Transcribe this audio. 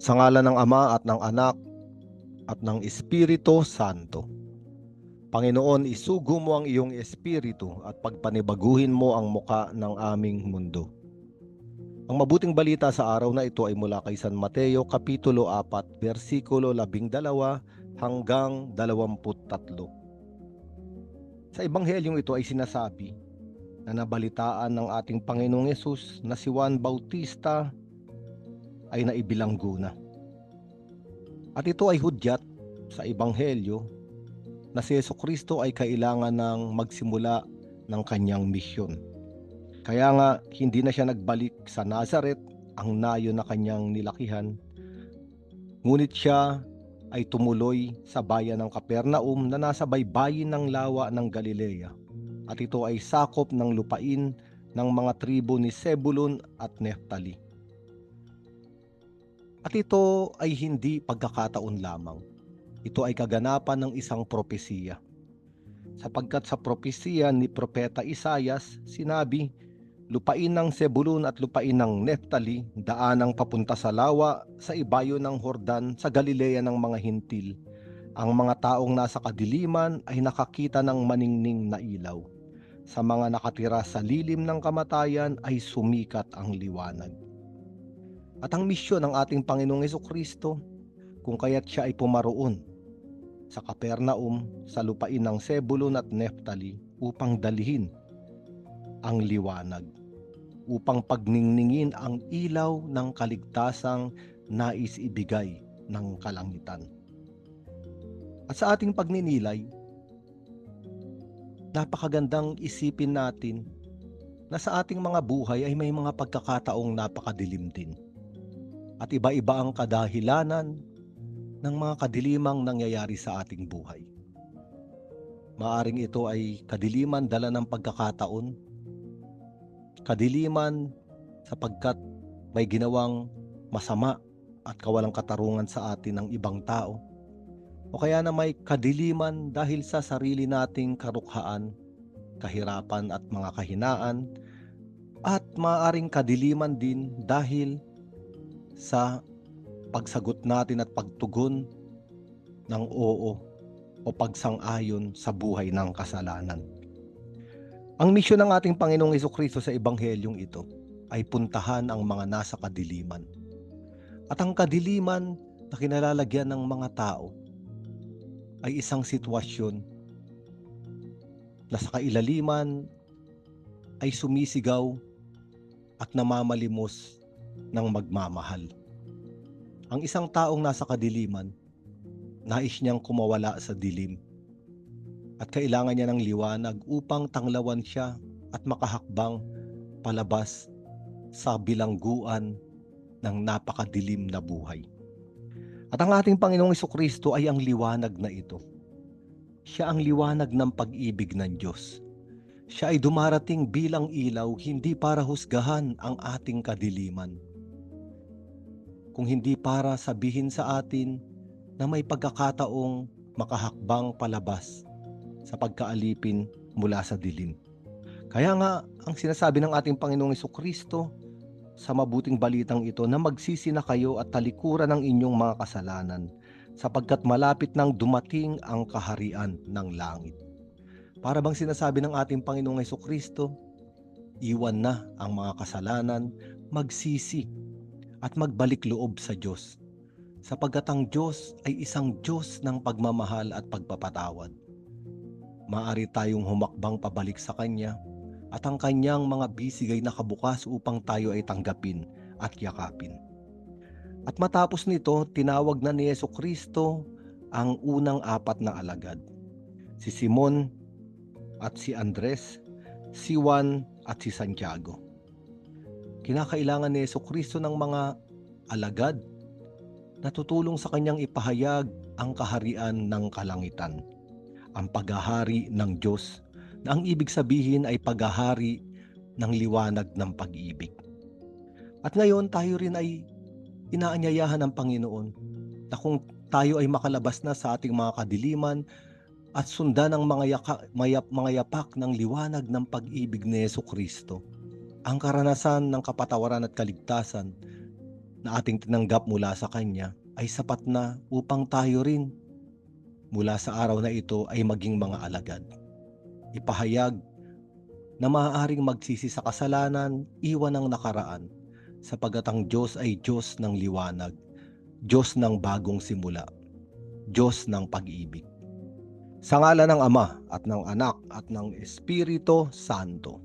Sa ngalan ng Ama at ng Anak at ng Espiritu Santo. Panginoon, isugo mo ang iyong espiritu at pagpanibaguhin mo ang muka ng aming mundo. Ang mabuting balita sa araw na ito ay mula kay San Mateo, Kapitulo 4, versikulo 12 hanggang 23. Sa ebanghelyong ito ay sinasabi na nabalitaan ng ating Panginoong Yesus na si Juan Bautista ay naibilanggo na. At ito ay hudyat sa ebanghelyo na si Jesucristo ay kailangan ng magsimula ng kanyang misyon. Kaya nga hindi na siya nagbalik sa Nazareth, ang nayo na kanyang nilakihan. Ngunit siya ay tumuloy sa bayan ng Capernaum na nasa baybayin ng lawa ng Galilea. At ito ay sakop ng lupain ng mga tribo ni Zebulun at Neftali. At ito ay hindi pagkakataon lamang. Ito ay kaganapan ng isang propesiya. Sapagkat sa propesiya ni Propeta Isaias, sinabi, lupain ng Zebulun at lupain ng Neftali, daanang papunta sa lawa, sa ibayo ng Hordan, sa Galilea ng mga hintil. Ang mga taong nasa kadiliman ay nakakita ng maningning na ilaw. Sa mga nakatira sa lilim ng kamatayan ay sumikat ang liwanag. At ang misyon ng ating Panginoong Jesucristo, kung kaya't siya ay pumaroon sa Capernaum, sa lupain ng Zebulun at Neftali upang dalhin ang liwanag, upang pagningningin ang ilaw ng kaligtasang nais ibigay ng kalangitan. At sa ating pagninilay, napakagandang isipin natin na sa ating mga buhay ay may mga pagkakataong napakadilim din. At iba-iba ang kadahilanan ng mga kadilimang nangyayari sa ating buhay. Maaring ito ay kadiliman dala ng pagkakataon, kadiliman sapagkat may ginawang masama at kawalang katarungan sa atin ng ibang tao, o kaya na may kadiliman dahil sa sarili nating karukhaan, kahirapan at mga kahinaan, at maaaring kadiliman din dahil sa pagsagot natin at pagtugon ng oo o pagsang-ayon sa buhay ng kasalanan. Ang misyon ng ating Panginoong Jesucristo sa ebanghelyong ito ay puntahan ang mga nasa kadiliman. At ang kadiliman na kinalalagyan ng mga tao ay isang sitwasyon na sa kailaliman ay sumisigaw at namamalimos ng magmamahal. Ang isang taong nasa kadiliman, nais niyang kumawala sa dilim at kailangan niya ng liwanag upang tanglawan siya at makahakbang palabas sa bilangguan ng napakadilim na buhay. At ang ating Panginoong Jesucristo ay ang liwanag na ito. Siya ang liwanag ng pag-ibig ng Diyos. Siya ay dumarating bilang ilaw, hindi para husgahan ang ating kadiliman, kung hindi para sabihin sa atin na may pagkakataong makahakbang palabas sa pagkaalipin mula sa dilim. Kaya nga, ang sinasabi ng ating Panginoong Jesucristo sa mabuting balitang ito na magsisi na kayo at talikuran ng inyong mga kasalanan, sapagkat malapit nang dumating ang kaharian ng langit. Para bang sinasabi ng ating Panginoong Jesucristo, iwan na ang mga kasalanan, magsisi at magbalik loob sa Diyos, sapagkat ang Diyos ay isang Diyos ng pagmamahal at pagpapatawad. Maaari tayong humakbang pabalik sa Kanya at ang Kanyang mga bisigay na kabukas upang tayo ay tanggapin at yakapin. At matapos nito, tinawag na ni Jesucristo ang unang 4 na alagad, si Simon at si Andres, si Juan at si Santiago. Kinakailangan ni Jesucristo ng mga alagad na tutulong sa Kanyang ipahayag ang kaharian ng kalangitan, ang paghahari ng Diyos, na ang ibig sabihin ay paghahari ng liwanag ng pag-ibig. At ngayon tayo rin ay inaanyayahan ng Panginoon na kung tayo ay makalabas na sa ating mga kadiliman at sundan ang mga yapak ng liwanag ng pag-ibig ni Jesucristo, ang karanasan ng kapatawaran at kaligtasan na ating tinanggap mula sa Kanya ay sapat na upang tayo rin mula sa araw na ito ay maging mga alagad. Ipahayag na maaaring magsisi sa kasalanan, iwan ang nakaraan, sapagkat ang Diyos ay Diyos ng liwanag, Diyos ng bagong simula, Diyos ng pag-ibig. Sa ngalan ng Ama at ng Anak at ng Espiritu Santo.